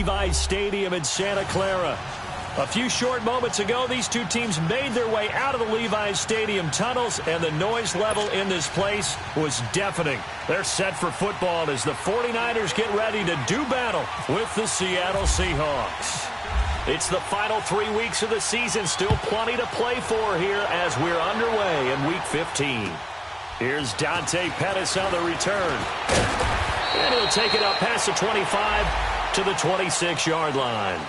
Levi's Stadium in Santa Clara. A few short moments ago, these two teams made their way out of the Levi's Stadium tunnels, and the noise level in this place was deafening. They're set for football as the 49ers get ready to do battle with the Seattle Seahawks. It's the final 3 weeks of the season. Still plenty to play for here as we're underway in Week 15. Here's Dante Pettis on the return. And he'll take it up past the 25 to the 26-yard line.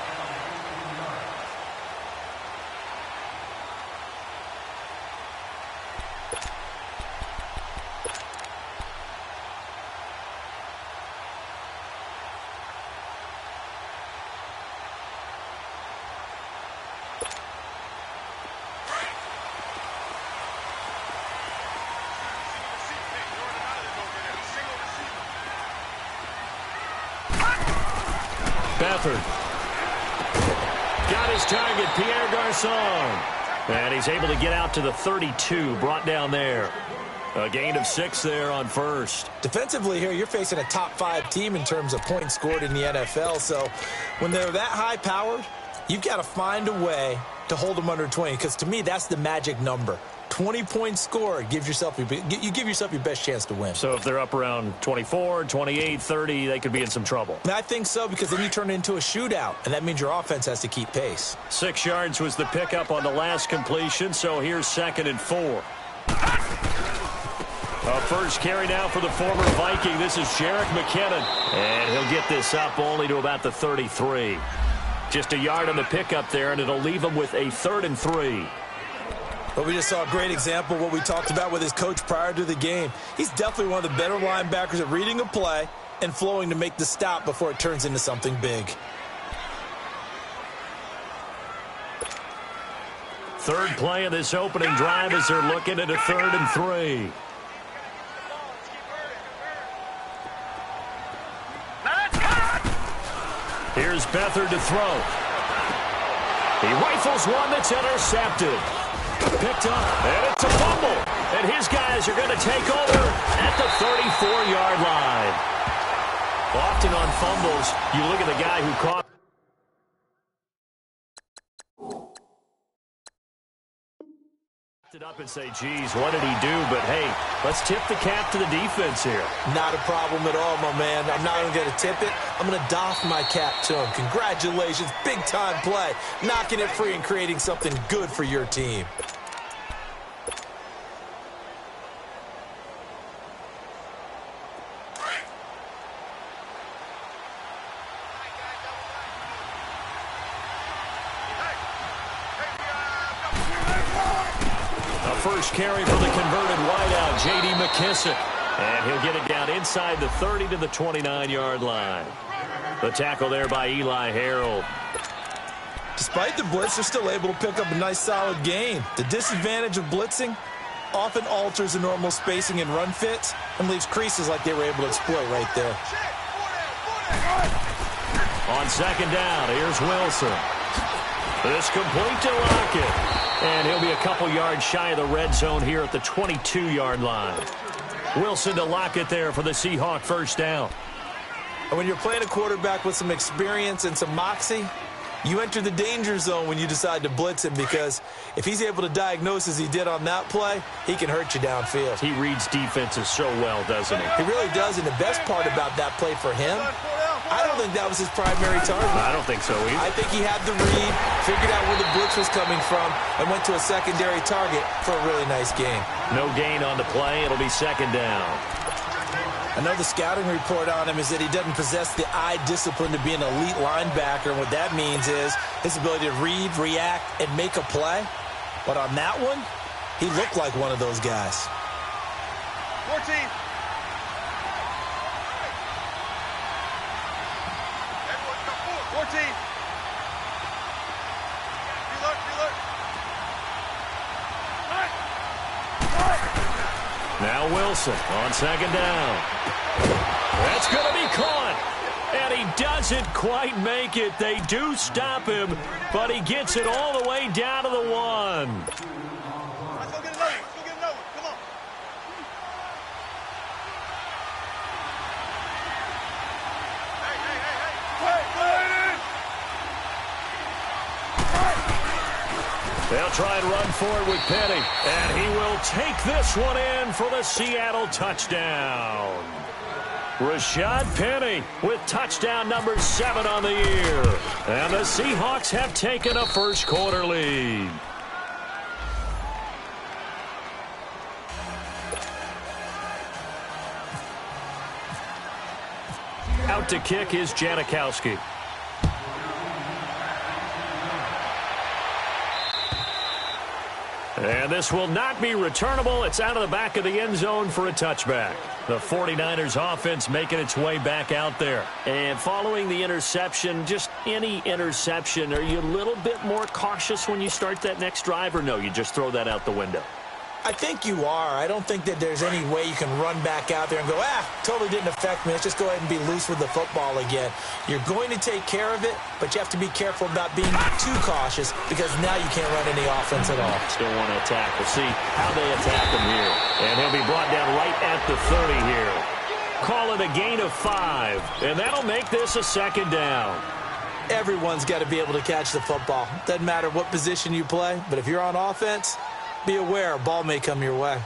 Beathard got his target, Pierre Garçon. And he's able to get out to the 32, brought down there. A gain of 6 there on first. Defensively here, you're facing a top-5 team in terms of points scored in the NFL. So when they're that high-powered, you've got to find a way to hold them under 20. Because to me, that's the magic number. 20 points scored, you give yourself your best chance to win. So if they're up around 24, 28, 30, they could be in some trouble. I think so, because then you turn it into a shootout, and that means your offense has to keep pace. 6 yards was the pickup on the last completion, so here's 2nd and 4. A first carry now for the former Viking. This is Jerick McKinnon, and he'll get this up only to about the 33. Just a yard on the pickup there, and it'll leave him with a 3rd and 3. But we just saw a great example of what we talked about with his coach prior to the game. He's definitely one of the better linebackers at reading a play and flowing to make the stop before it turns into something big. Third play of this opening drive as they're looking at a 3rd and 3. Here's Beathard to throw. He rifles one that's intercepted. Picked up, and it's a fumble. And his guys are going to take over at the 34-yard line. Often on fumbles, you look at the guy who caught it up and say, geez, what did he do? But, hey, let's tip the cap to the defense here. Not a problem at all, my man. I'm not even going to tip it. I'm going to doff my cap to him. Congratulations, big-time play. Knocking it free and creating something good for your team. First carry for the converted wideout, J.D. McKissick. And he'll get it down inside the 30 to the 29-yard line. The tackle there by Eli Harold. Despite the blitz, they're still able to pick up a nice, solid gain. The disadvantage of blitzing often alters the normal spacing and run fits and leaves creases like they were able to exploit right there. On 2nd down, here's Wilson. This complete to Lockett. And he'll be a couple yards shy of the red zone here at the 22-yard line. Wilson to Lockett there for the Seahawk first down. And when you're playing a quarterback with some experience and some moxie, you enter the danger zone when you decide to blitz him, because if he's able to diagnose as he did on that play, he can hurt you downfield. He reads defenses so well, doesn't he? He really does, and the best part about that play for him, I don't think that was his primary target. I don't think so either. I think he had the read, figured out where the blitz was coming from, and went to a secondary target for a really nice gain. No gain on the play. It'll be 2nd down. I know the scouting report on him is that he doesn't possess the eye discipline to be an elite linebacker, and what that means is his ability to read, react, and make a play. But on that one, he looked like one of those guys. 14. Now Wilson on 2nd down. That's going to be caught. And he doesn't quite make it. They do stop him, but he gets it all the way down to the 1. Let's go get another one. Let's go get another one. Come on. Hey. They'll try and run forward with Penny. And he will take this one in for the Seattle touchdown. Rashad Penny with touchdown number 7 on the year. And the Seahawks have taken a first-quarter lead. Out to kick is Janikowski. And this will not be returnable. It's out of the back of the end zone for a touchback. The 49ers offense making its way back out there. And following the interception, just any interception, are you a little bit more cautious when you start that next drive, or no, you just throw that out the window? I think you are. I don't think that there's any way you can run back out there and go, totally didn't affect me. Let's just go ahead and be loose with the football again. You're going to take care of it, but you have to be careful about being too cautious because now you can't run any offense at all. Still want to attack. We'll see how they attack him here. And he'll be brought down right at the 30 here. Call it a gain of 5, and that'll make this a second down. Everyone's got to be able to catch the football. Doesn't matter what position you play, but if you're on offense, be aware a ball may come your way.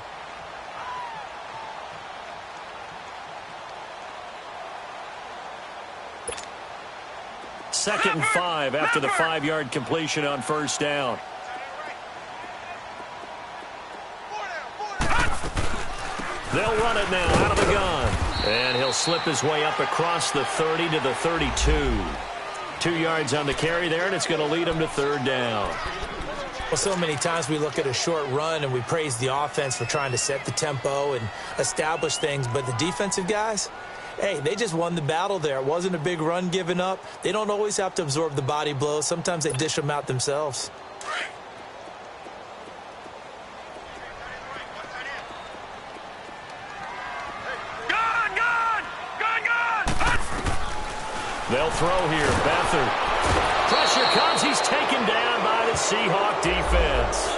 Second and 5 after the 5-yard completion on first down. They'll run it now out of the gun. And he'll slip his way up across the 30 to the 32. 2 yards on the carry there, and it's going to lead him to third down. Well, so many times we look at a short run and we praise the offense for trying to set the tempo and establish things, but the defensive guys, hey, they just won the battle there. It wasn't a big run given up. They don't always have to absorb the body blows. Sometimes they dish them out themselves. They'll throw here. Beathard. Pressure comes. He's taken down by the Seahawk defense.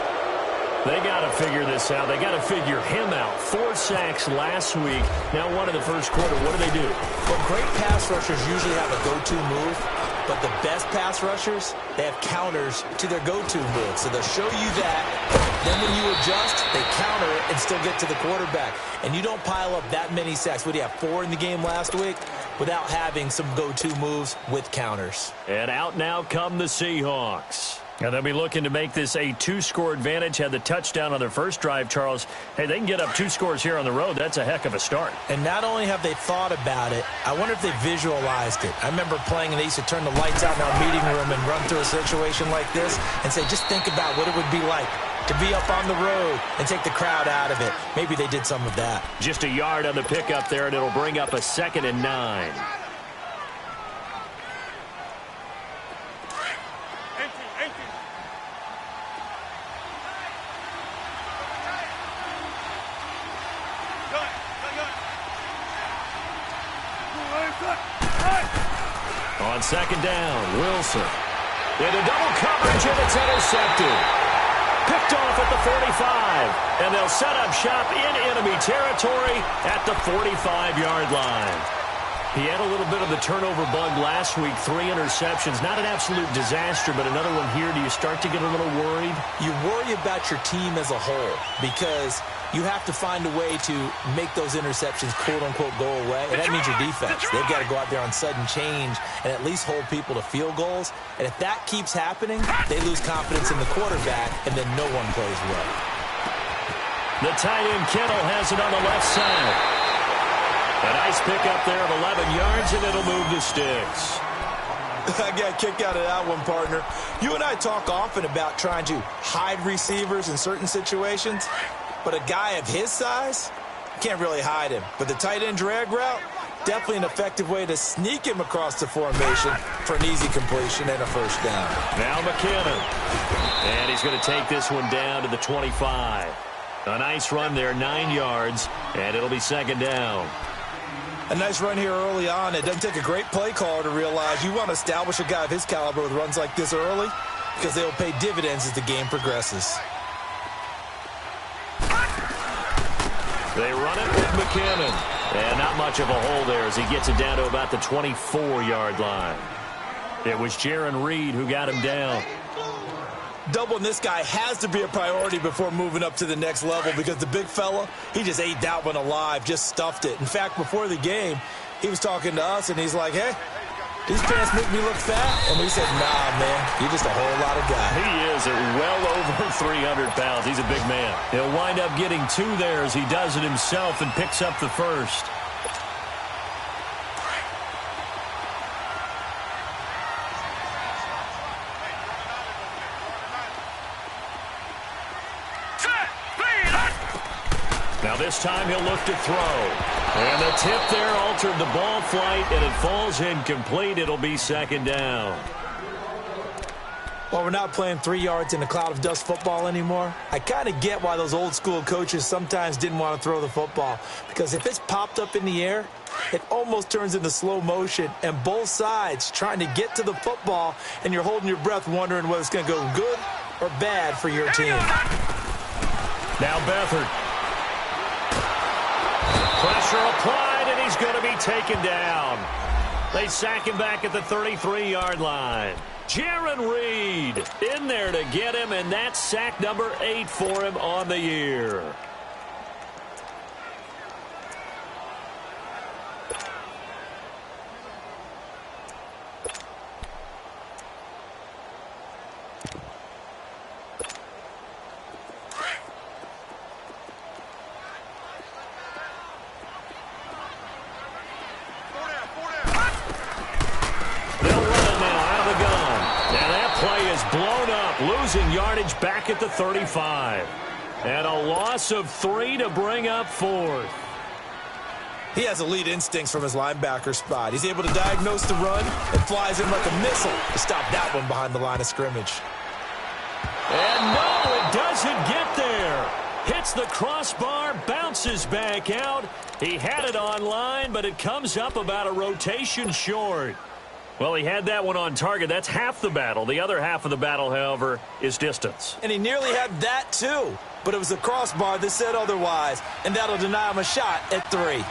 They got to figure this out. They got to figure him out. 4 sacks last week. Now one in the first quarter. What do? Well, great pass rushers usually have a go-to move, but the best pass rushers, they have counters to their go-to move. So they'll show you that. Then when you adjust, they counter it and still get to the quarterback. And you don't pile up that many sacks. What do you have, 4 in the game last week? Without having some go-to moves with counters. And out now come the Seahawks. And they'll be looking to make this a 2-score advantage. Had the touchdown on their first drive, Charles. Hey, they can get up 2 scores here on the road. That's a heck of a start. And not only have they thought about it, I wonder if they visualized it. I remember playing and they used to turn the lights out in our meeting room and run through a situation like this and say, just think about what it would be like to be up on the road and take the crowd out of it. Maybe they did some of that. Just a yard on the pickup there, and it'll bring up a 2nd and 9. On 2nd down, Wilson. Into double coverage, and it's intercepted. Picked off at the 45, and they'll set up shop in enemy territory at the 45-yard line. He had a little bit of the turnover bug last week, 3 interceptions. Not an absolute disaster, but another one here. Do you start to get a little worried? You worry about your team as a whole because you have to find a way to make those interceptions, quote-unquote, go away. And that means your defense. They've got to go out there on sudden change and at least hold people to field goals. And if that keeps happening, they lose confidence in the quarterback, and then no one plays well. The tight end, Kittle, has it on the left side. A nice pickup there of 11 yards, and it'll move the sticks. I got a kick out of that one, partner. You and I talk often about trying to hide receivers in certain situations, but a guy of his size can't really hide him. But the tight end drag route, definitely an effective way to sneak him across the formation for an easy completion and a first down. Now McKinnon. And he's going to take this one down to the 25. A nice run there, 9 yards, and it'll be 2nd down. A nice run here early on. It doesn't take a great play caller to realize you want to establish a guy of his caliber with runs like this early because they'll pay dividends as the game progresses. They run it with McKinnon. And not much of a hole there as he gets it down to about the 24-yard line. It was Jaron Reed who got him down. Doubling this guy has to be a priority before moving up to the next level because the big fella, he just ate that one alive, just stuffed it. In fact, before the game, he was talking to us, and he's like, hey, these pants make me look fat. And we said, nah, man, you're just a whole lot of guy. He is at well over 300 pounds. He's a big man. He'll wind up getting 2 there as he does it himself and picks up the first. Now this time he'll look to throw. And the tip there altered the ball flight, and it falls incomplete. It'll be second down. Well, we're not playing 3 yards in a cloud of dust football anymore. I kind of get why those old school coaches sometimes didn't want to throw the football. Because if it's popped up in the air, it almost turns into slow motion. And both sides trying to get to the football, and you're holding your breath wondering whether it's going to go good or bad for your team. Now Beathard. Pressure applied, and he's going to be taken down. They sack him back at the 33-yard line. Jaron Reed in there to get him, and that's sack number 8 for him on the year. Losing yardage back at the 35. And a loss of 3 to bring up 4th. He has elite instincts from his linebacker spot. He's able to diagnose the run and flies in like a missile to stop that one behind the line of scrimmage. And no, it doesn't get there. Hits the crossbar, bounces back out. He had it on line, but it comes up about a rotation short. Well, he had that one on target. That's half the battle. The other half of the battle, however, is distance. And he nearly had that, too. But it was the crossbar that said otherwise, and that'll deny him a shot at 3.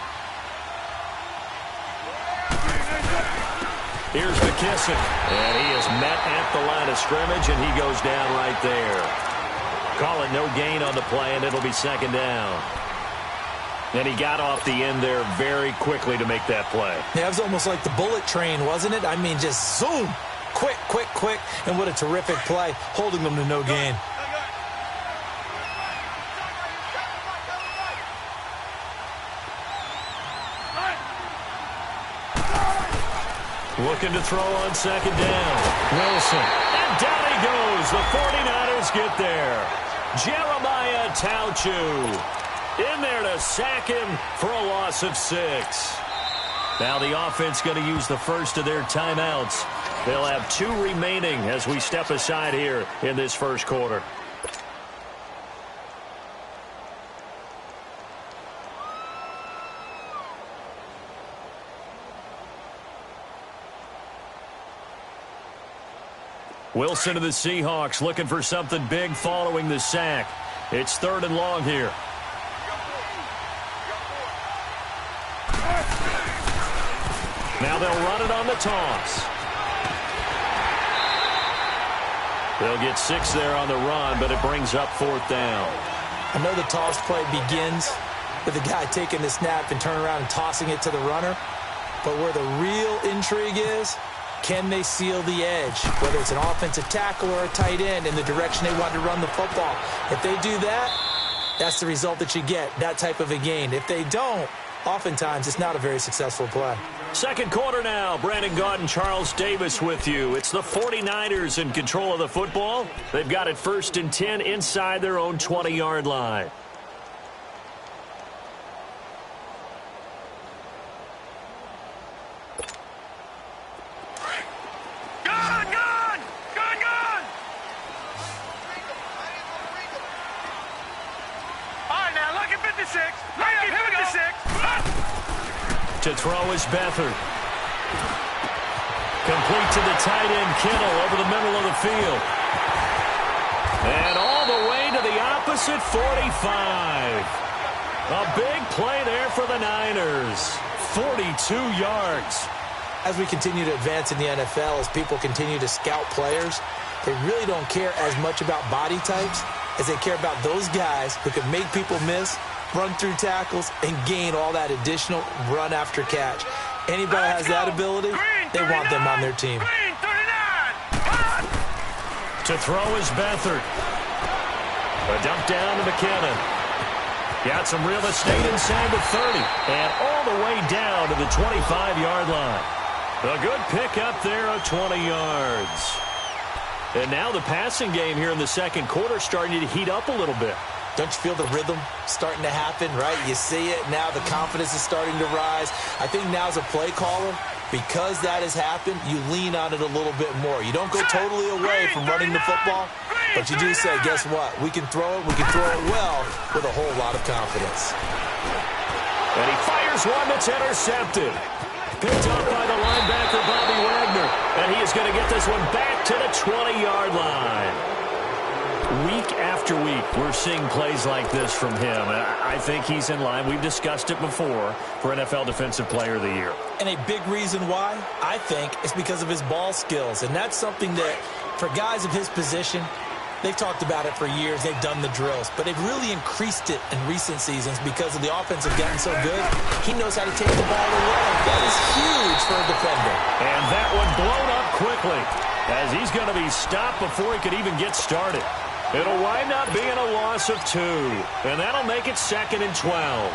Here's McKissick. And he is met at the line of scrimmage, and he goes down right there. Call it no gain on the play, and it'll be second down. And he got off the end there very quickly to make that play. Yeah, it was almost like the bullet train, wasn't it? I mean, just zoom. Quick, quick, quick. And what a terrific play, holding them to no gain. Looking to throw on second down. Wilson. And down he goes. The 49ers get there. Jeremiah Tauchu in there to sack him for a loss of 6. Now the offense going to use the first of their timeouts. They'll have 2 remaining as we step aside here in this first quarter. Wilson of the Seahawks looking for something big following the sack. It's 3rd and long here. Now they'll run it on the toss. They'll get 6 there on the run, but it brings up 4th down. I know the toss play begins with the guy taking the snap and turning around and tossing it to the runner. But where the real intrigue is, can they seal the edge? Whether it's an offensive tackle or a tight end in the direction they want to run the football. If they do that, that's the result that you get, that type of a gain. If they don't, oftentimes it's not a very successful play. Second quarter now. Brandon Gaudin, Charles Davis with you. It's the 49ers in control of the football. They've got it 1st and 10 inside their own 20-yard line. To throw is Beathard. Complete to the tight end, Kittle, over the middle of the field. And all the way to the opposite 45. A big play there for the Niners. 42 yards. as we continue to advance in the NFL, as people continue to scout players, they really don't care as much about body types as they care about those guys who can make people miss, run through tackles, and gain all that additional run after catch. Anybody that has that ability, they want them on their team. To throw is Beathard. A dump down to McKinnon. Got some real estate inside the 30. And all the way down to the 25-yard line. A good pickup there of 20 yards. And now the passing game here in the second quarter starting to heat up a little bit. Don't you feel the rhythm starting to happen, right? You see it. Now the confidence is starting to rise. I think now as a play caller, because that has happened, you lean on it a little bit more. You don't go totally away from running the football, but you do say, guess what? We can throw it. We can throw it well with a whole lot of confidence. And he fires one that's intercepted. Picked up by the linebacker, Bobby Wagner. And he is going to get this one back to the 20-yard line. Week after week, we're seeing plays like this from him. I think he's in line. We've discussed it before for NFL Defensive Player of the Year. And a big reason why, I think, is because of his ball skills. And that's something that, for guys of his position, they've talked about it for years. They've done the drills. But they've really increased it in recent seasons because of the offense have gotten so good. He knows how to take the ball away. That is huge for a defender. And that one blown up quickly as he's going to be stopped before he could even get started. It'll wind up being a loss of 2. And that'll make it 2nd and 12.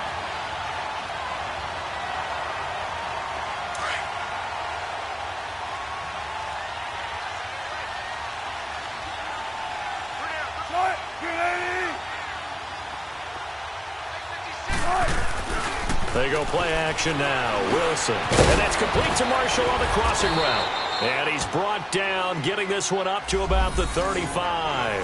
They go play action now. Wilson. And that's complete to Marshall on the crossing route. And he's brought down, getting this one up to about the 35.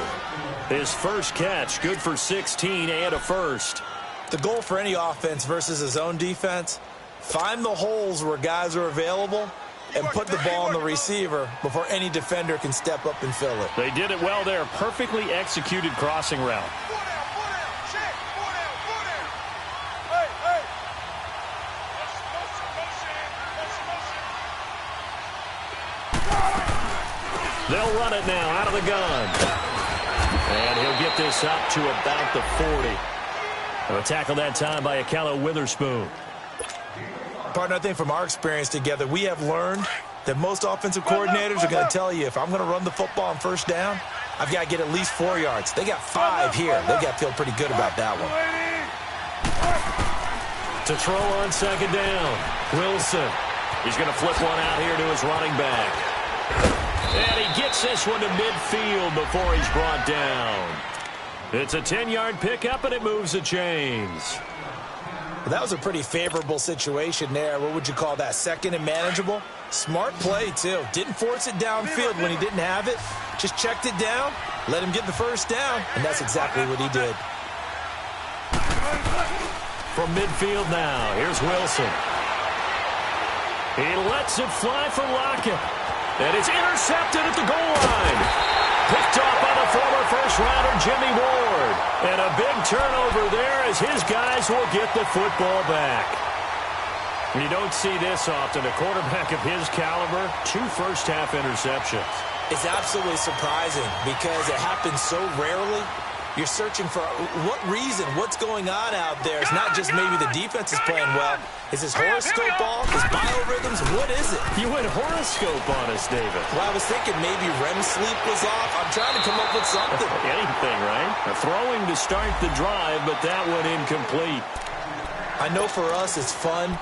His first catch, good for 16 and a first. The goal for any offense versus a zone defense, find the holes where guys are available and put the ball on the receiver before any defender can step up and fill it. They did it well there. Perfectly executed crossing route. They'll run it now out of the gun. And he'll get this up to about the 40. And a tackle that time by Akello Witherspoon. Partner, I think from our experience together, we have learned that most offensive coordinators are going to tell you, if I'm going to run the football on first down, I've got to get at least 4 yards. They got 5 here. They got to feel pretty good about that one. To throw on second down, Wilson. He's going to flip one out here to his running back. And he gets this one to midfield before he's brought down. It's a 10-yard pickup, and it moves the chains. That was a pretty favorable situation there. What would you call that? Second and manageable? Smart play, too. Didn't force it downfield when he didn't have it. Just checked it down, let him get the first down, and that's exactly what he did. From midfield now, here's Wilson. He lets it fly for Lockett. And it's intercepted at the goal line. Picked off by the former first-rounder Jimmy Ward. And a big turnover there as his guys will get the football back. You don't see this often. A quarterback of his caliber, 2 first-half interceptions. It's absolutely surprising because it happens so rarely. You're searching for what reason, what's going on out there. It's not just maybe the defense is playing well. Is his horoscope off? His biorhythms? What is it? You went horoscope on us, David. Well, I was thinking maybe REM sleep was off. I'm trying to come up with something. Anything, right? A throwing to start the drive, but that one incomplete. I know for us it's fun,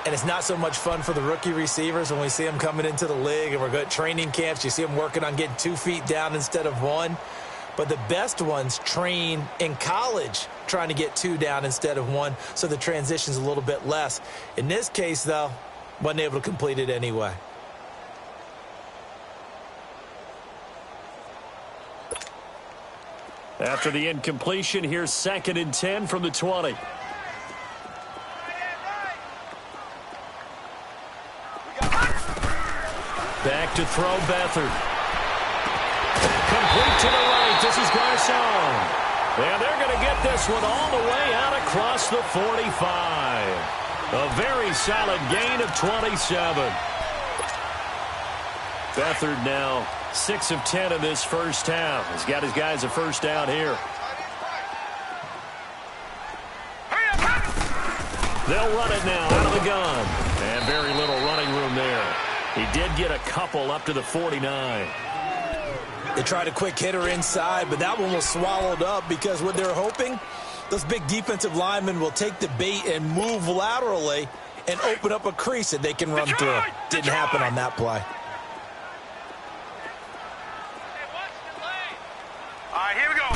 and it's not so much fun for the rookie receivers when we see them coming into the league and we're good training camps. You see them working on getting 2 feet down instead of 1. But the best ones train in college trying to get 2 down instead of 1, so the transition's a little bit less. In this case, though, wasn't able to complete it anyway. After the incompletion, here's 2nd and 10 from the 20. Back to throw Beathard. Complete to the right. This is Garcon. And they're going to get this one all the way out across the 45. A very solid gain of 27. Beathard now 6 of 10 in this first half. He's got his guys a first down here. They'll run it now out of the gun. And very little running room there. He did get a couple up to the 49. They tried a quick hitter inside, but that one was swallowed up because what they're hoping, those big defensive linemen will take the bait and move laterally and open up a crease that they can run through. Didn't happen on that play. All right, here we go.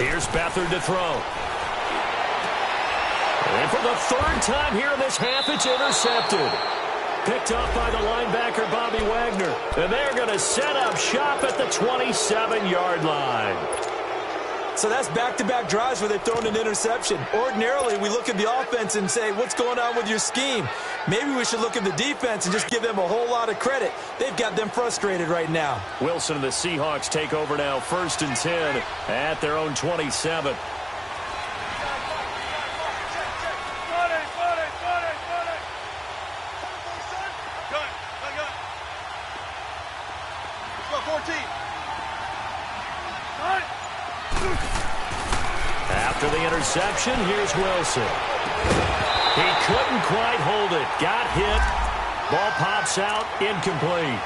Here's Beathard to throw. And for the third time here in this half, it's intercepted. Picked up by the linebacker, Bobby Wagner. And they're going to set up shop at the 27-yard line. So that's back-to-back drives where they've thrown an interception. Ordinarily, we look at the offense and say, what's going on with your scheme? Maybe we should look at the defense and just give them a whole lot of credit. They've got them frustrated right now. Wilson and the Seahawks take over now, 1st and 10 at their own 27. After the interception, here's Wilson. He couldn't quite hold it. Got hit. Ball pops out, incomplete.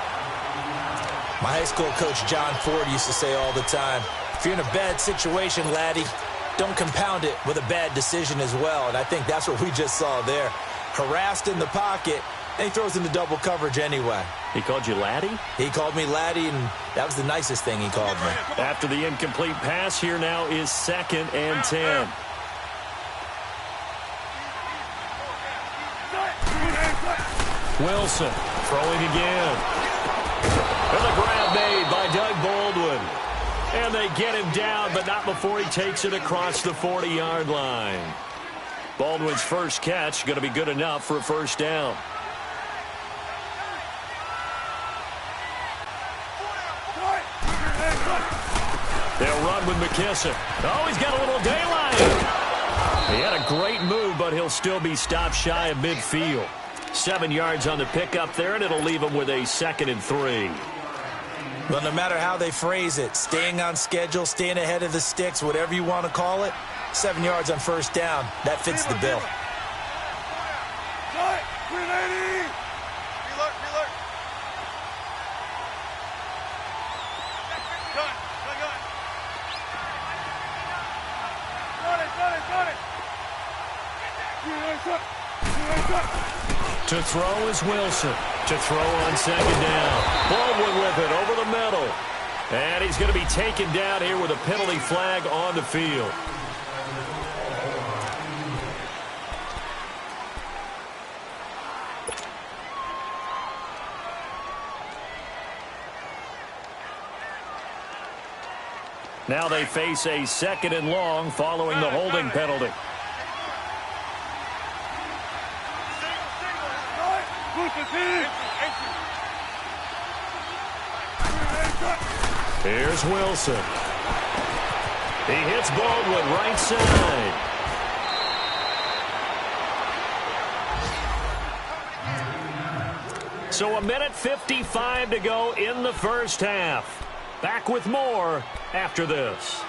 My high school coach, John Ford, used to say all the time, if you're in a bad situation, laddie, don't compound it with a bad decision as well. And I think that's what we just saw there. Harassed in the pocket, and he throws into double coverage anyway. He called you laddie? He called me laddie, and that was the nicest thing he called me. After the incomplete pass, here now is 2nd and 10. Wilson throwing again. And the grab made by Doug Baldwin. And they get him down, but not before he takes it across the 40-yard line. Baldwin's first catch going to be good enough for a first down. They'll run with McKissick. Oh, he's got a little daylight. He had a great move, but he'll still be stopped shy of midfield. 7 yards on the pickup there, and it'll leave him with a 2nd and 3. Well, no matter how they phrase it, staying on schedule, staying ahead of the sticks, whatever you want to call it, 7 yards on first down, that fits the bill. To throw is Wilson. To throw on 2nd down. Baldwin with it over the middle. And he's going to be taken down here with a penalty flag on the field. Now they face a 2nd and long following the holding penalty. Here's Wilson. He hits Baldwin right side. So 1:55 to go in the first half. Back with more after this.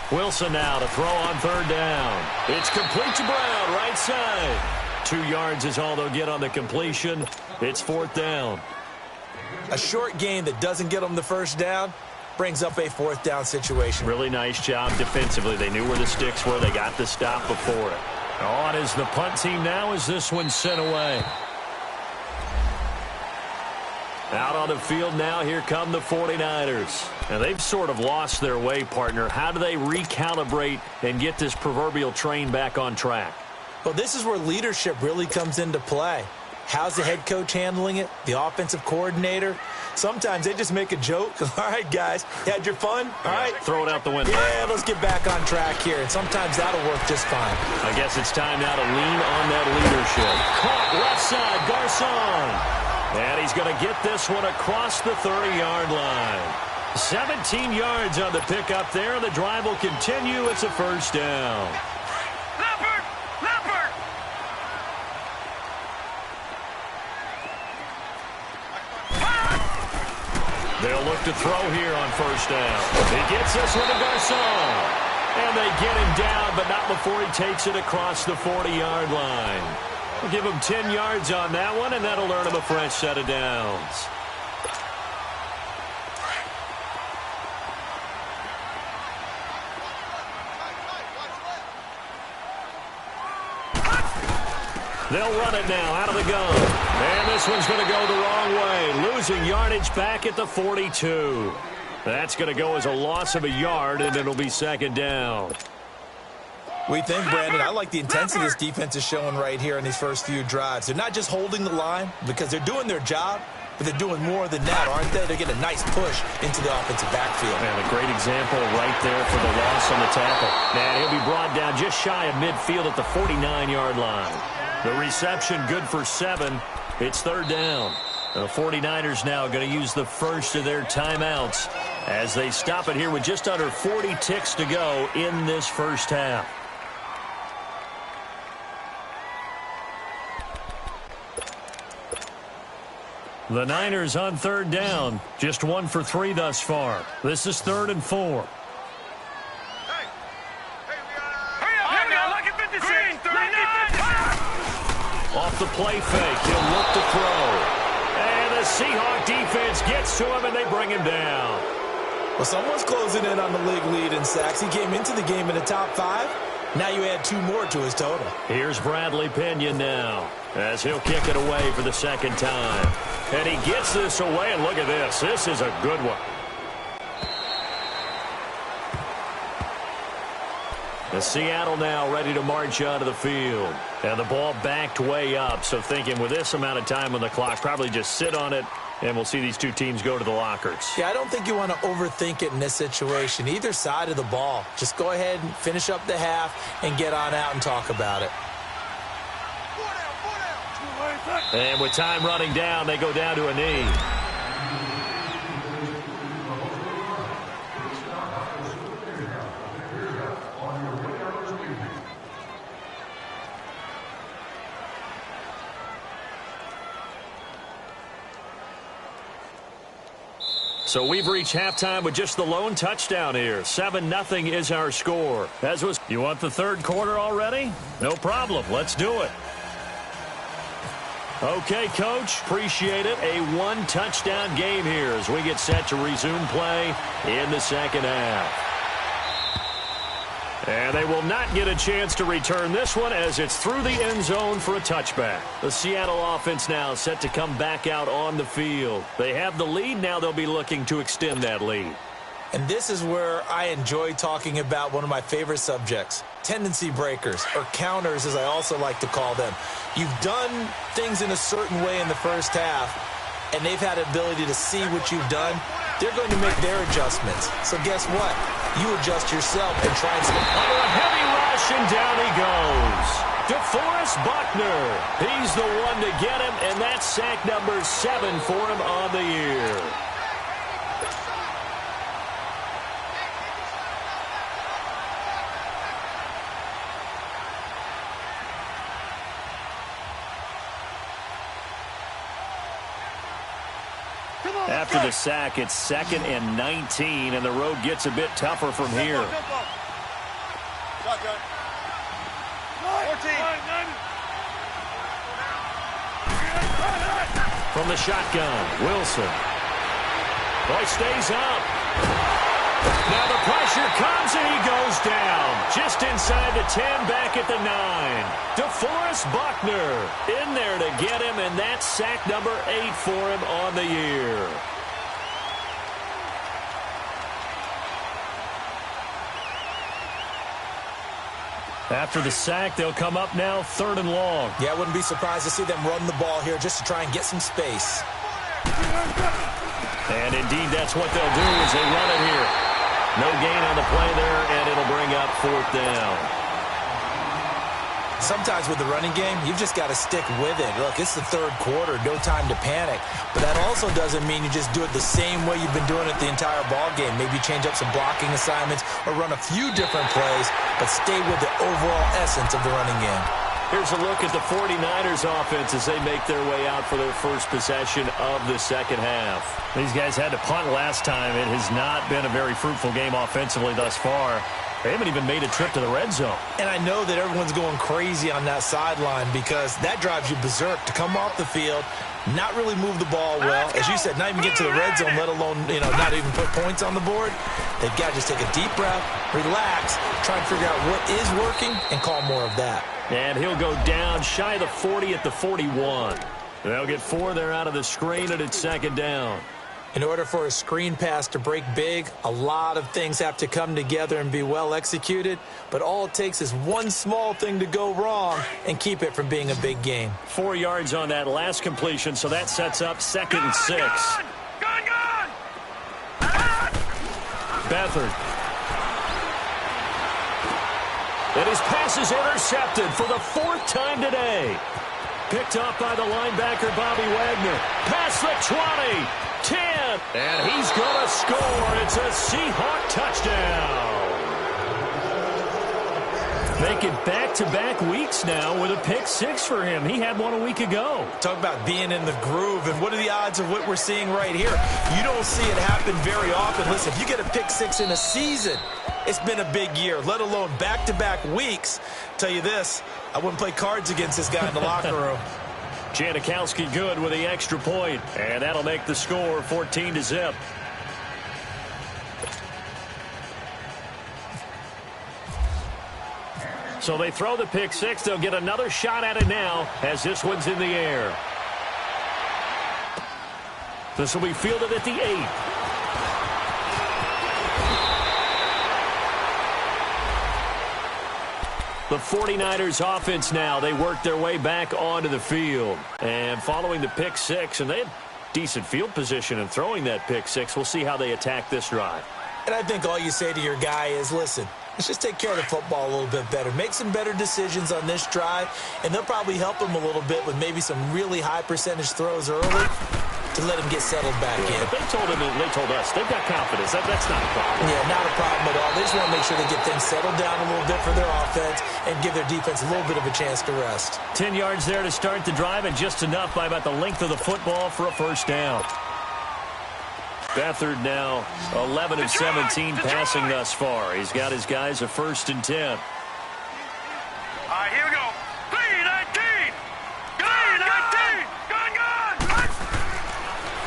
Wilson now to throw on 3rd down. It's complete to Brown, right side. 2 yards is all they'll get on the completion. It's 4th down. A short gain that doesn't get them the first down brings up a 4th down situation. Really nice job defensively. They knew where the sticks were. They got the stop before it. On is the punt team now as this one's sent away. Out on the field now, here come the 49ers. Now, they've sort of lost their way, partner. How do they recalibrate and get this proverbial train back on track? Well, this is where leadership really comes into play. How's the head coach handling it? The offensive coordinator? Sometimes they just make a joke. All right, guys, you had your fun? All right. Throw it out the window. Yeah, let's get back on track here, and sometimes that'll work just fine. I guess it's time now to lean on that leadership. Caught left side, Garcon. And he's going to get this one across the 30-yard line. 17 yards on the pickup there, and the drive will continue. It's a first down. They'll look to throw here on first down. He gets this one to Garcon. And they get him down, but not before he takes it across the 40-yard line. We'll give him 10 yards on that one, and that'll earn him a fresh set of downs. They'll run it now out of the gun. And this one's going to go the wrong way. Losing yardage back at the 42. That's going to go as a loss of a yard, and it'll be second down. We think, Brandon, I like the intensity this defense is showing right here in these first few drives. They're not just holding the line because they're doing their job, but they're doing more than that, aren't they? They're getting a nice push into the offensive backfield. And a great example right there for the loss on the tackle. Now he'll be brought down just shy of midfield at the 49-yard line. The reception good for 7. It's third down. The 49ers now going to use the first of their timeouts as they stop it here with just under 40 ticks to go in this first half. The Niners on third down. Just 1 for 3 thus far. This is 3rd and 4. Off the play fake, he'll look to throw. And the Seahawk defense gets to him, and they bring him down. Well, someone's closing in on the league lead in sacks. He came into the game in the top 5. Now you add 2 more to his total. Here's Bradley Pinion now as he'll kick it away for the second time. And he gets this away, and look at this. This is a good one. The Seattle now ready to march onto the field. And the ball backed way up, so thinking with this amount of time on the clock, probably just sit on it, and we'll see these two teams go to the lockers. Yeah, I don't think you want to overthink it in this situation. Either side of the ball. Just go ahead and finish up the half and get on out and talk about it. And with time running down, they go down to a knee. So we've reached halftime with just the lone touchdown here. 7-0 is our score. You want the third quarter already? No problem. Let's do it. Okay, Coach. Appreciate it. A 1-touchdown game here as we get set to resume play in the second half. And they will not get a chance to return this one as it's through the end zone for a touchback. The Seattle offense now set to come back out on the field. They have the lead. Now they'll be looking to extend that lead. And this is where I enjoy talking about one of my favorite subjects, tendency breakers, or counters as I also like to call them. You've done things in a certain way in the first half, and they've had the ability to see what you've done. They're going to make their adjustments. So guess what? You adjust yourself and try and stay. Under a heavy rush, and down he goes. DeForest Buckner. He's the one to get him, and that's sack number 7 for him on the year. After the sack, it's 2nd and 19, and the road gets a bit tougher from here. Shotgun. 14. From the shotgun, Wilson. Boy, stays up. Now the pressure comes, and he goes down. Just inside the 10, back at the 9. DeForest Buckner in there to get him, and that's sack number 8 for him on the year. After the sack, they'll come up now 3rd and long. Yeah, I wouldn't be surprised to see them run the ball here just to try and get some space. And indeed, that's what they'll do as they run it here. No gain on the play there, and it'll bring up 4th down. Sometimes with the running game, you've just got to stick with it. Look, it's the 3rd quarter, no time to panic. But that also doesn't mean you just do it the same way you've been doing it the entire ball game. Maybe change up some blocking assignments or run a few different plays, but stay with the overall essence of the running game. Here's a look at the 49ers offense as they make their way out for their first possession of the second half. These guys had to punt last time. It has not been a very fruitful game offensively thus far. They haven't even made a trip to the red zone. And I know that everyone's going crazy on that sideline because that drives you berserk to come off the field, not really move the ball well. As you said, not even get to the red zone, let alone, not even put points on the board. They've got to just take a deep breath, relax, try and figure out what is working, and call more of that. And he'll go down shy of the 40 at the 41. They'll get 4 there out of the screen, and it's 2nd down. In order for a screen pass to break big, a lot of things have to come together and be well executed, but all it takes is one small thing to go wrong and keep it from being a big gain. 4 yards on that last completion, so that sets up 2nd and 6. Gone! Beathard. And his pass is intercepted for the 4th time today. Picked up by the linebacker, Bobby Wagner. Past the 20. 10, and he's going to score. It's a Seahawk touchdown. Making back-to-back weeks now with a pick-6 for him. He had one a week ago. Talk about being in the groove, and what are the odds of what we're seeing right here? You don't see it happen very often. Listen, if you get a pick-6 in a season, it's been a big year, let alone back-to-back weeks. Tell you this, I wouldn't play cards against this guy in the locker room. Janikowski good with the extra point, and that'll make the score 14-0. So they throw the pick-6. They'll get another shot at it now as this one's in the air. This will be fielded at the 8. The 49ers offense now, they work their way back onto the field. And following the pick-6, and they had decent field position in throwing that pick-6. We'll see how they attack this drive. And I think all you say to your guy is, listen, let's just take care of the football a little bit better. Make some better decisions on this drive, and they'll probably help him a little bit with maybe some really high percentage throws early to let him get settled back in. But they told him, and they told us, they've got confidence. That's not a problem. Yeah, not a problem at all. They just want to make sure they get things settled down a little bit for their offense and give their defense a little bit of a chance to rest. 10 yards there to start the drive, and just enough by about the length of the football for a 1st down. Beathard now 11 of 17 passing thus far. He's got his guys a 1st and 10. All right, here we go. 3-19. 3-19. Gone.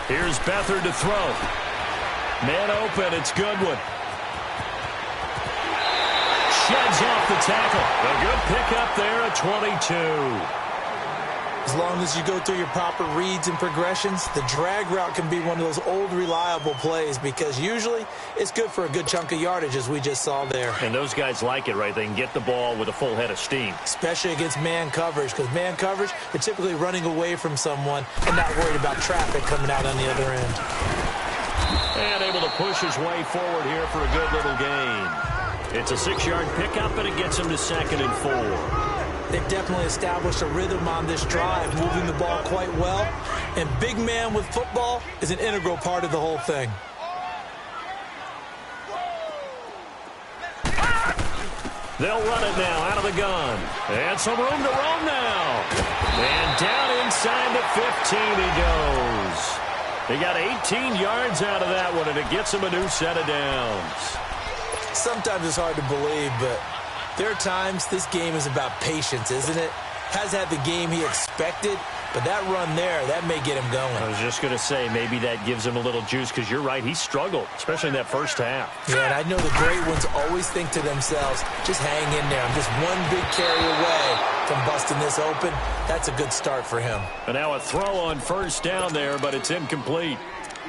Here's Beathard to throw. Man open. It's Goodwin. Sheds off the tackle. A good pickup there at 22. As long as you go through your proper reads and progressions, the drag route can be one of those old reliable plays because usually it's good for a good chunk of yardage, as we just saw there. And those guys like it, right? They can get the ball with a full head of steam. Especially against man coverage, because man coverage, they're typically running away from someone and not worried about traffic coming out on the other end. And able to push his way forward here for a good little gain. It's a 6-yard pickup, and it gets him to 2nd and 4. They've definitely established a rhythm on this drive, moving the ball quite well. And big man with football is an integral part of the whole thing. They'll run it now out of the gun. And some room to roam now. And down inside the 15 he goes. They got 18 yards out of that one, and it gets him a new set of downs. Sometimes it's hard to believe, but there are times this game is about patience, isn't it? Has had the game he expected, but that run there, that may get him going. I was just going to say, maybe that gives him a little juice, because you're right, he struggled, especially in that first half. Yeah, and I know the great ones always think to themselves, just hang in there. I'm just one big carry away from busting this open. That's a good start for him. And now a throw on 1st down there, but it's incomplete.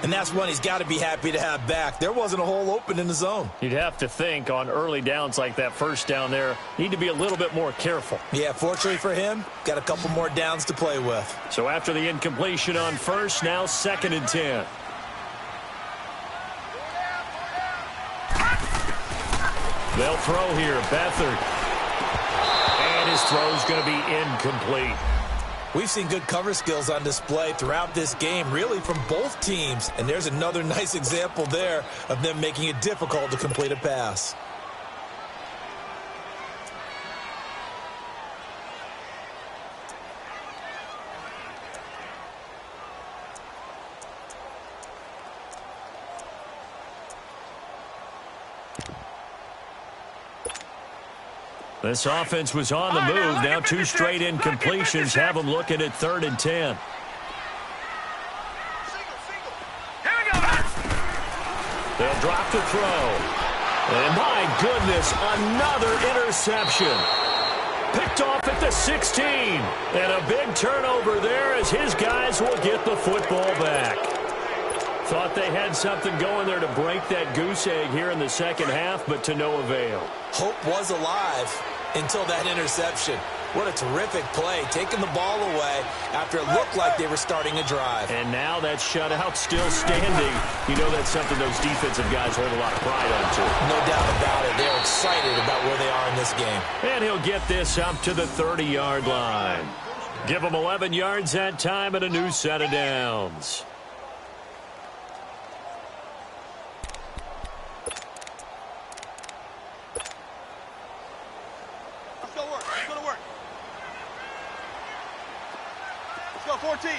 And that's one he's got to be happy to have back. There wasn't a hole open in the zone. You'd have to think on early downs like that first down there, need to be a little bit more careful. Yeah, fortunately for him, got a couple more downs to play with. So after the incompletion on first, now 2nd and 10. They'll throw here, Beathard. And his throw's going to be incomplete. We've seen good cover skills on display throughout this game, really from both teams. And there's another nice example there of them making it difficult to complete a pass. This offense was on the move. Now 2 straight incompletions have them looking at 3rd and 10. Here we go, man. They'll drop the throw. And my goodness, another interception. Picked off at the 16. And a big turnover there as his guys will get the football back. Thought they had something going there to break that goose egg here in the second half, but to no avail. Hope was alive until that interception. What a terrific play, taking the ball away after it looked like they were starting a drive. And now that shutout still standing. You know that's something those defensive guys hold a lot of pride on, too. No doubt about it. They're excited about where they are in this game. And he'll get this up to the 30-yard line. Give him 11 yards that time and a new set of downs. Let's go to work. Let's go 14.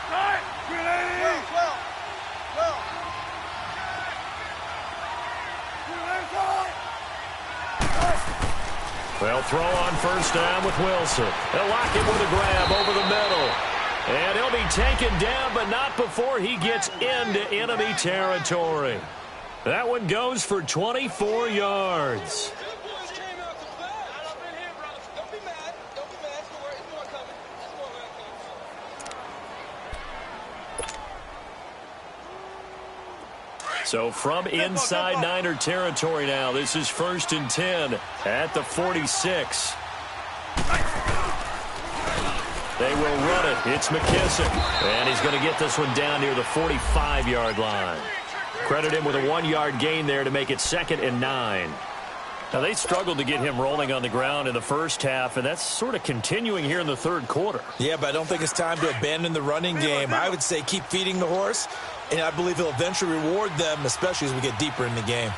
Right. 12. They'll throw on first down with Wilson. They'll lock him with a grab over the middle. And he'll be taken down, but not before he gets into enemy territory. That one goes for 24 yards. So from inside Niner territory now, this is 1st and 10 at the 46. They will run it. It's McKissick. And he's going to get this one down near the 45-yard line. Credit him with a 1-yard gain there to make it 2nd and 9. Now, they struggled to get him rolling on the ground in the first half, and that's sort of continuing here in the third quarter. Yeah, but I don't think it's time to abandon the running game. I would say keep feeding the horse, and I believe he'll eventually reward them, especially as we get deeper in the game.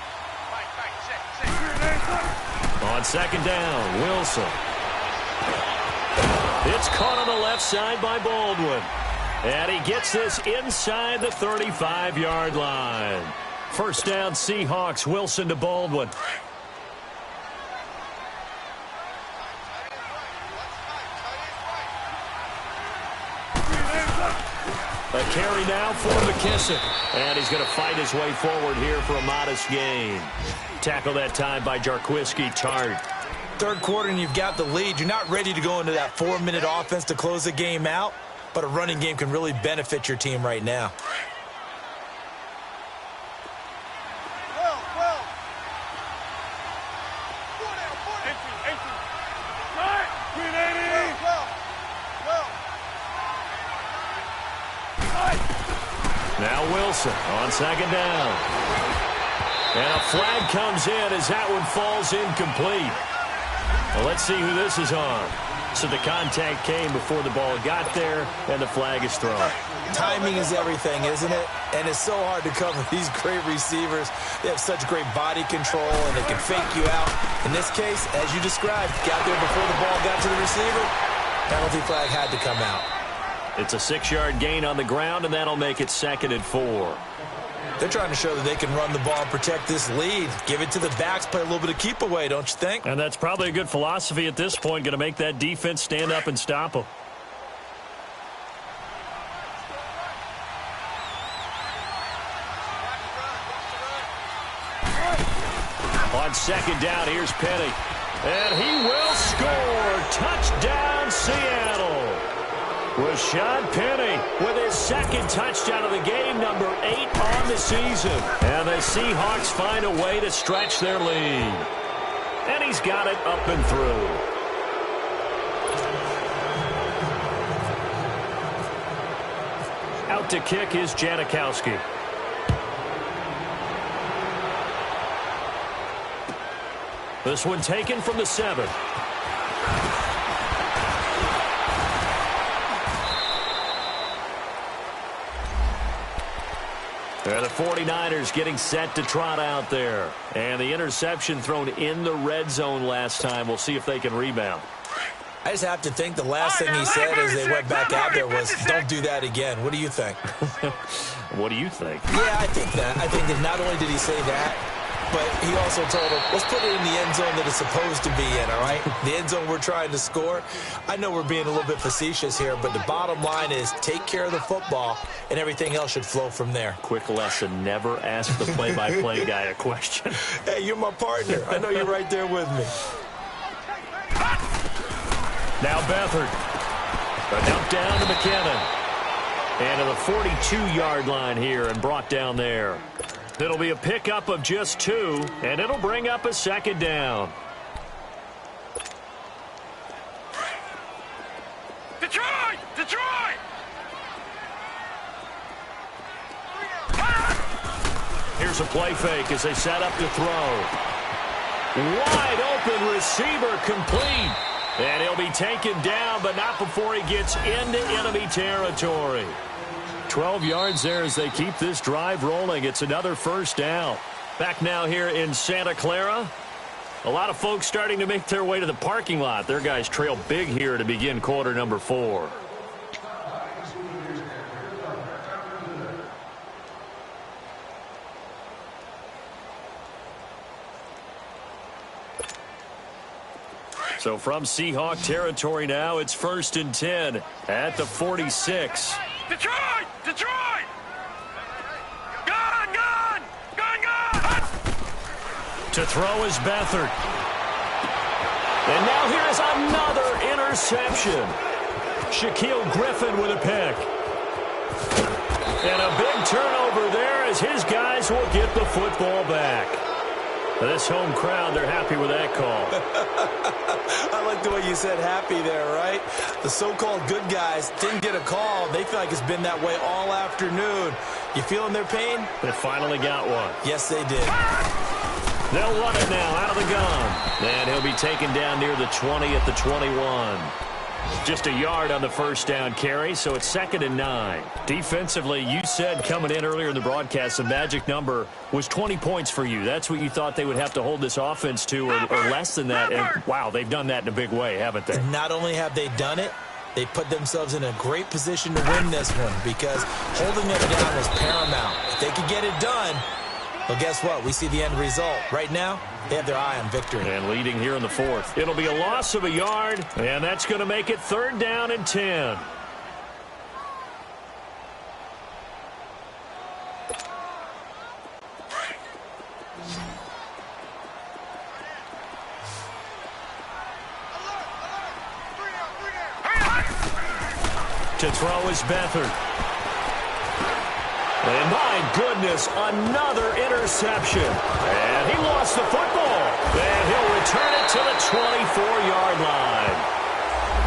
On 2nd down, Wilson. It's caught on the left side by Baldwin. And he gets this inside the 35-yard line. First down, Seahawks. Wilson to Baldwin. A carry now for McKissick. And he's going to fight his way forward here for a modest gain. Tackle that time by Jarquiski Tart. Third quarter and you've got the lead. You're not ready to go into that 4-minute offense to close the game out, but a running game can really benefit your team right now. Now Wilson on 2nd down. And a flag comes in as that one falls incomplete. Well, let's see who this is on. So the contact came before the ball got there, and the flag is thrown. Timing is everything, isn't it? And it's so hard to cover these great receivers. They have such great body control, and they can fake you out. In this case, as you described, got there before the ball got to the receiver. Penalty flag had to come out. It's a 6-yard gain on the ground, and that'll make it 2nd and 4. They're trying to show that they can run the ball and protect this lead. Give it to the backs, play a little bit of keep away, don't you think? And that's probably a good philosophy at this point, going to make that defense stand up and stop them. On 2nd down, here's Penny. And he will score. Touchdown, Seattle. Rashad Penny with his second touchdown of the game, number 8 on the season. And the Seahawks find a way to stretch their lead. And he's got it up and through. Out to kick is Janikowski. This one taken from the 7. And the 49ers getting set to trot out there. And the interception thrown in the red zone last time. We'll see if they can rebound. I just have to think the last thing he said as they went back out there was, don't do that again. What do you think? What do you think? Yeah, I think that. I think that not only did he say that, but he also told him, let's put it in the end zone that it's supposed to be in, all right? The end zone we're trying to score. I know we're being a little bit facetious here, but the bottom line is take care of the football, and everything else should flow from there. Quick lesson, never ask the play-by-play guy a question. Hey, you're my partner. I know you're right there with me. Now Beathard. A dump down to McKinnon. And to the 42-yard line here and brought down there. It'll be a pickup of just 2, and it'll bring up a second down. Detroit! Detroit! Here's a play fake as they set up to throw. Wide open receiver complete. And he'll be taken down, but not before he gets into enemy territory. 12 yards there as they keep this drive rolling. It's another first down. Back now here in Santa Clara. A lot of folks starting to make their way to the parking lot. Their guys trail big here to begin quarter number 4. So from Seahawk territory now, it's 1st and 10 at the 46. Detroit! Detroit! Gun! Gun! Gun! Gun! To throw is Beathard. And now here is another interception. Shaquille Griffin with a pick. And a big turnover there as his guys will get the football back. This home crowd, they're happy with that call. I like the way you said happy there, right? The so-called good guys didn't get a call. They feel like it's been that way all afternoon. You feeling their pain? They finally got one. Yes, they did. They'll run it now out of the gun. And he'll be taken down near the 20 at the 21. Just a yard on the first down carry, so it's 2nd and 9. Defensively, you said coming in earlier in the broadcast, the magic number was 20 points for you. That's what you thought they would have to hold this offense to, or less than that. And, wow, they've done that in a big way, haven't they? Not only have they done it, they put themselves in a great position to win this one because holding them down was paramount. If they could get it done, well, guess what? We see the end result. Right now, they have their eye on victory. And leading here in the 4th. It'll be a loss of a yard, and that's going to make it 3rd down and 10. To throw is Beathard. And my goodness, another interception. And he lost the football. And he'll return it to the 24-yard line.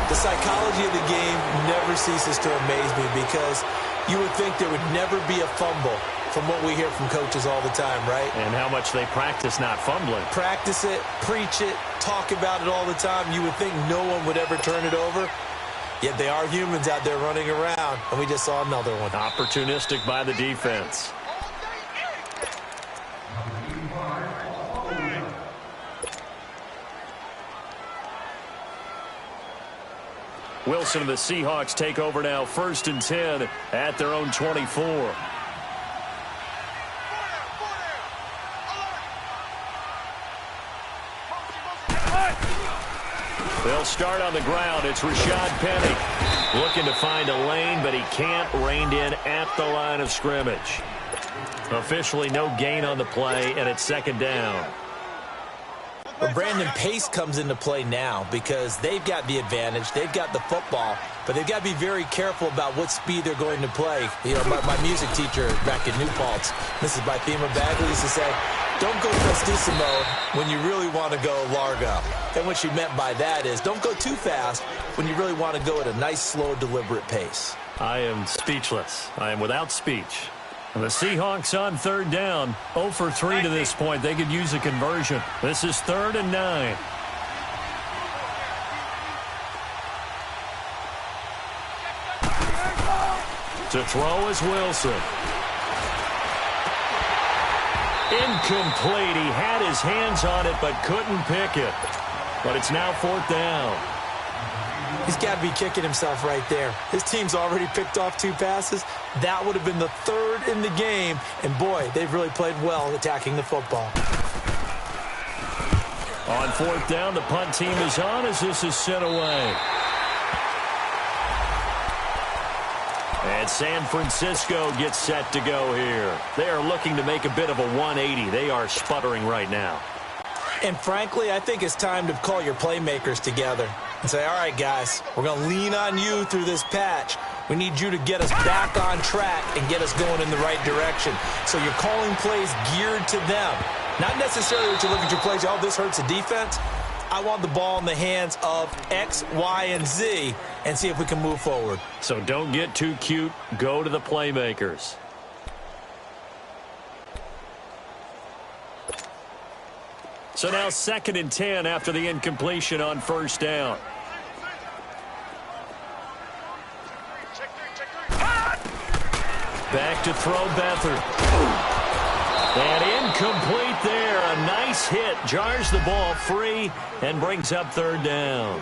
The psychology of the game never ceases to amaze me because you would think there would never be a fumble from what we hear from coaches all the time, right? And how much they practice not fumbling. Practice it, preach it, talk about it all the time. You would think no one would ever turn it over. Yet they are humans out there running around, and we just saw another one. Opportunistic by the defense. Wilson and the Seahawks take over now, 1st and 10 at their own 24. They'll start on the ground. It's Rashad Penny looking to find a lane, but he can't. Reined in at the line of scrimmage. Officially no gain on the play, and it's 2nd down. But Brandon, pace comes into play now because they've got the advantage. They've got the football, but they've got to be very careful about what speed they're going to play. You know, my music teacher back in New Paltz, Mrs. Bythema Bagley, used to say, don't go prestissimo when you really want to go largo. And what she meant by that is don't go too fast when you really want to go at a nice, slow, deliberate pace. I am speechless. I am without speech. And the Seahawks on third down, 0 for 3 to this point. They could use a conversion. This is 3rd and 9. To throw is Wilson. Incomplete. He had his hands on it but couldn't pick it. But it's now 4th down. He's got to be kicking himself right there. His team's already picked off 2 passes. That would have been the 3rd in the game. And, boy, they've really played well attacking the football. On 4th down, the punt team is on as this is sent away. And San Francisco gets set to go here. They are looking to make a bit of a 180. They are sputtering right now. And frankly, I think it's time to call your playmakers together and say, all right, guys, we're going to lean on you through this patch. We need you to get us back on track and get us going in the right direction. So you're calling plays geared to them. Not necessarily that you look at your plays, oh, this hurts the defense. I want the ball in the hands of X, Y, and Z and see if we can move forward. So don't get too cute. Go to the playmakers. So now 2nd and 10 after the incompletion on 1st down. Back to throw Beathard. And incomplete there. A nice hit. Jars the ball free and brings up 3rd down.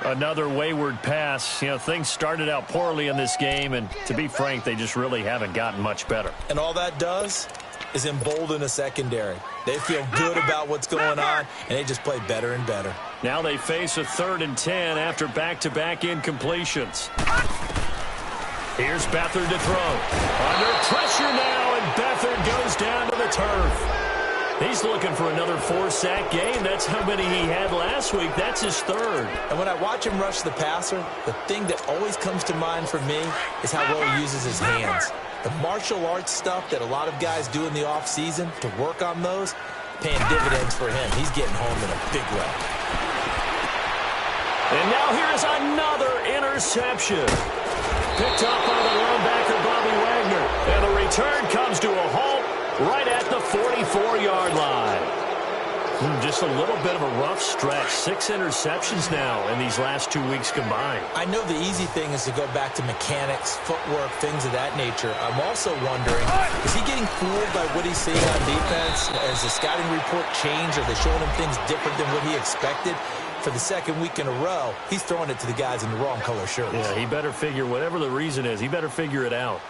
Another wayward pass. You know, things started out poorly in this game, and to be frank, they just really haven't gotten much better. And all that does is embolden a secondary. They feel good about what's going on, and they just play better and better. Now they face a 3rd and 10 after back-to-back incompletions. Here's Beathard to throw. Under pressure now, and Beathard goes down to the turf. He's looking for another 4-sack game. That's how many he had last week. That's his 3rd. And when I watch him rush the passer, the thing that always comes to mind for me is how well he uses his hands. The martial arts stuff that a lot of guys do in the offseason to work on those, paying dividends for him. He's getting home in a big way. And now here is another interception. Picked up by the linebacker, Bobby Wagner. And the return comes to a halt right at the 44-yard line. Just a little bit of a rough stretch. 6 interceptions now in these last 2 weeks combined. I know the easy thing is to go back to mechanics, footwork, things of that nature. I'm also wondering, is he getting fooled by what he's seeing on defense? Has the scouting report changed? Are they showing him things different than what he expected? For the 2nd week in a row, he's throwing it to the guys in the wrong color shirts. Yeah, he better figure, whatever the reason is, he better figure it out.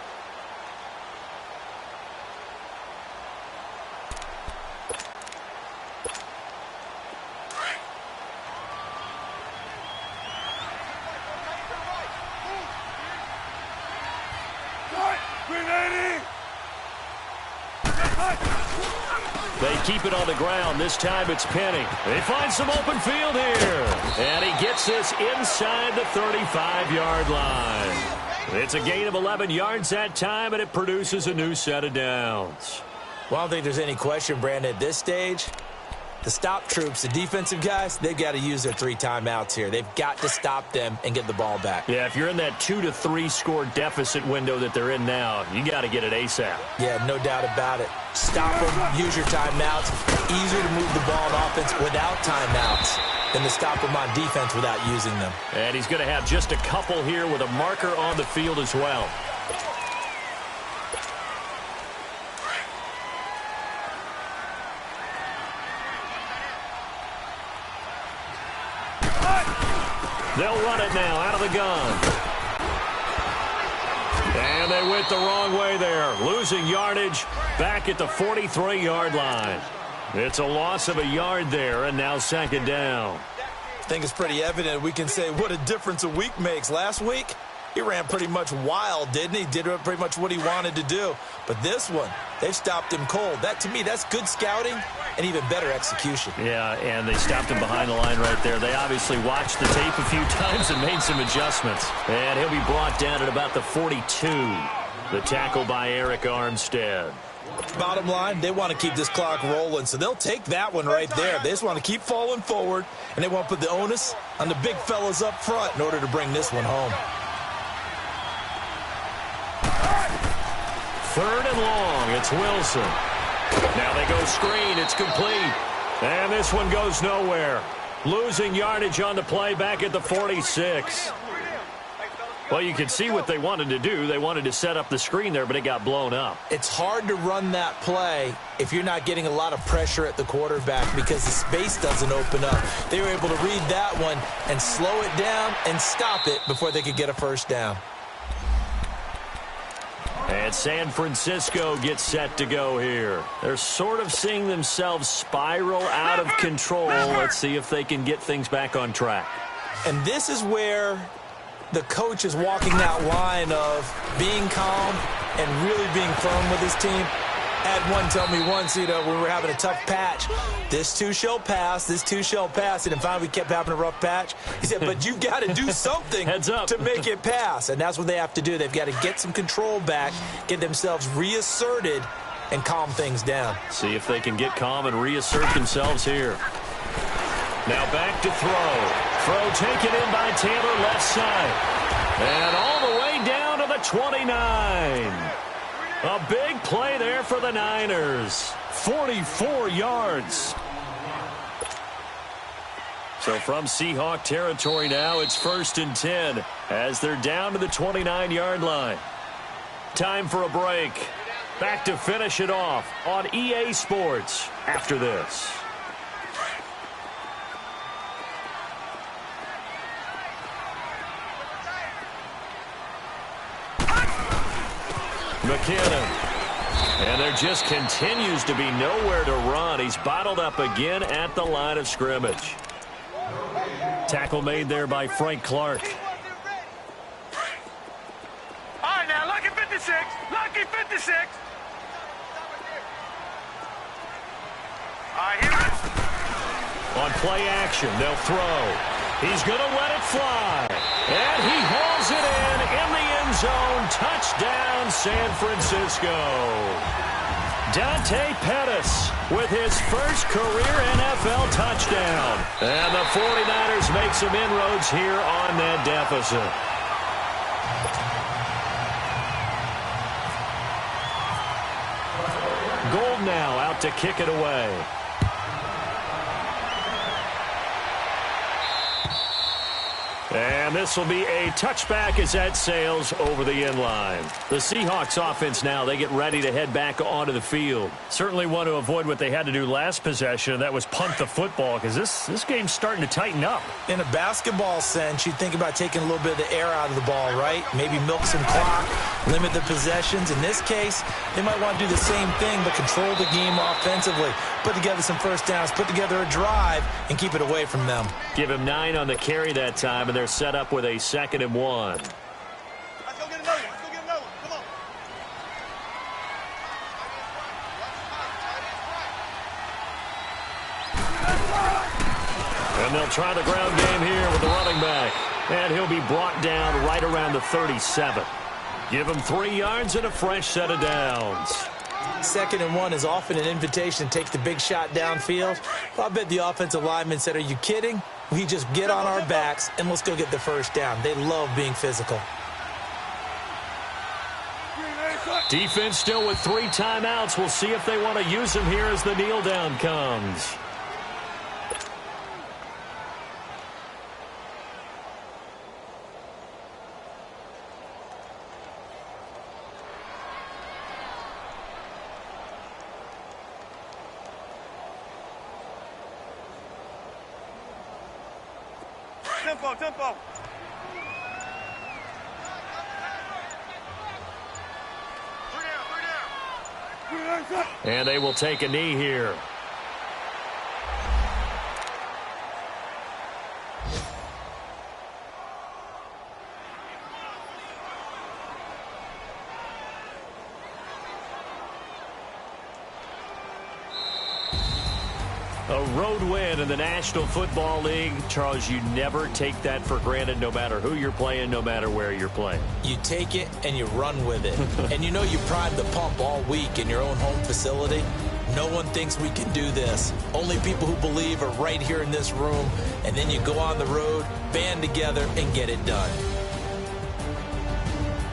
They keep it on the ground. This time it's Penny. They find some open field here. And he gets this inside the 35-yard line. It's a gain of 11 yards that time, and it produces a new set of downs. Well, I don't think there's any question, Brandon, at this stage. The stop troops, the defensive guys, they've got to use their 3 timeouts here. They've got to stop them and get the ball back. Yeah, if you're in that 2 to 3 score deficit window that they're in now, you got to get it ASAP. Yeah, no doubt about it. Stop them, use your timeouts. Easier to move the ball on offense without timeouts than to stop them on defense without using them. And he's going to have just a couple here with a marker on the field as well. They'll run it now out of the gun. And they went the wrong way there. Losing yardage back at the 43-yard line. It's a loss of a yard there, and now 2nd down. I think it's pretty evident. We can say what a difference a week makes. Last week, he ran pretty much wild, didn't he? Did pretty much what he wanted to do. But this one, they've stopped him cold. That, to me, that's good scouting, and even better execution. Yeah, and they stopped him behind the line right there. They obviously watched the tape a few times and made some adjustments. And he'll be brought down at about the 42. The tackle by Eric Armstead. Bottom line, they want to keep this clock rolling, so they'll take that one right there. They just want to keep falling forward, and they want to put the onus on the big fellas up front in order to bring this one home. 3rd and long. It's Wilson. Now they go screen. It's complete. And this one goes nowhere. Losing yardage on the play back at the 46. Well, you can see what they wanted to do. They wanted to set up the screen there, but it got blown up. It's hard to run that play if you're not getting a lot of pressure at the quarterback because the space doesn't open up. They were able to read that one and slow it down and stop it before they could get a first down. And San Francisco gets set to go here. They're sort of seeing themselves spiral out of control. Let's see if they can get things back on track. And this is where the coach is walking that line of being calm and really being firm with his team. I had one tell me once, when we were having a tough patch, this too shall pass, this too shall pass. And then finally we kept having a rough patch. He said, but you've got to do something Heads up. to make it pass. And that's what they have to do. They've got to get some control back, get themselves reasserted, and calm things down. See if they can get calm and reassert themselves here. Now back to throw. Throw taken in by Taylor left side. And all the way down to the 29. A big play there for the Niners. 44 yards. So from Seahawk territory now, it's 1st and 10 as they're down to the 29-yard line. Time for a break. Back to finish it off on EA Sports after this. McKinnon. And there just continues to be nowhere to run. He's bottled up again at the line of scrimmage. Tackle made there by Frank Clark. All right, now, lucky 56. Lucky 56. All right, here it is. On play action, they'll throw. He's going to let it fly. And he hauls it in the end zone. Touchdown, San Francisco. Dante Pettis with his first career NFL touchdown. And the 49ers make some inroads here on that deficit. Gold now out to kick it away. And this will be a touchback as that sails over the end line. The Seahawks offense now, they get ready to head back onto the field. Certainly want to avoid what they had to do last possession, and that was punt the football, because this game's starting to tighten up. In a basketball sense, you think about taking a little bit of the air out of the ball, right? Maybe milk some clock, limit the possessions. In this case, they might want to do the same thing, but control the game offensively. Put together some first downs, put together a drive, and keep it away from them. Give him 9 on the carry that time, and they're set up with a 2nd and 1. Let's go get another one. Let's go get another one. Come on. And they'll try the ground game here with the running back. And he'll be brought down right around the 37. Give him 3 yards and a fresh set of downs. 2nd and 1 is often an invitation to take the big shot downfield. I bet the offensive lineman said, are you kidding? We just get on our backs and let's go get the first down. They love being physical. Defense still with 3 timeouts. We'll see if they want to use them here as the kneel down comes. Tempo, tempo. And they will take a knee here. A road win in the National Football League. Charles, you never take that for granted no matter who you're playing, no matter where you're playing. You take it and you run with it. And you know you prime the pump all week in your own home facility. No one thinks we can do this. Only people who believe are right here in this room. And then you go on the road, band together, and get it done.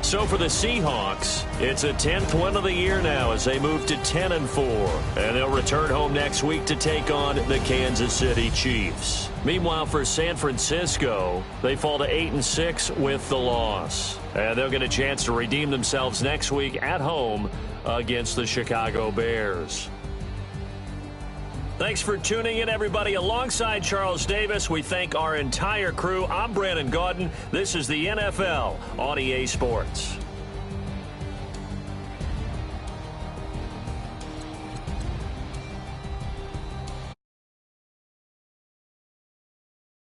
So for the Seahawks, it's a 10th win of the year now as they move to 10-4. And they'll return home next week to take on the Kansas City Chiefs. Meanwhile, for San Francisco, they fall to 8-6 with the loss. And they'll get a chance to redeem themselves next week at home against the Chicago Bears. Thanks for tuning in, everybody. Alongside Charles Davis, we thank our entire crew. I'm Brandon Gaudin. This is the NFL on EA Sports.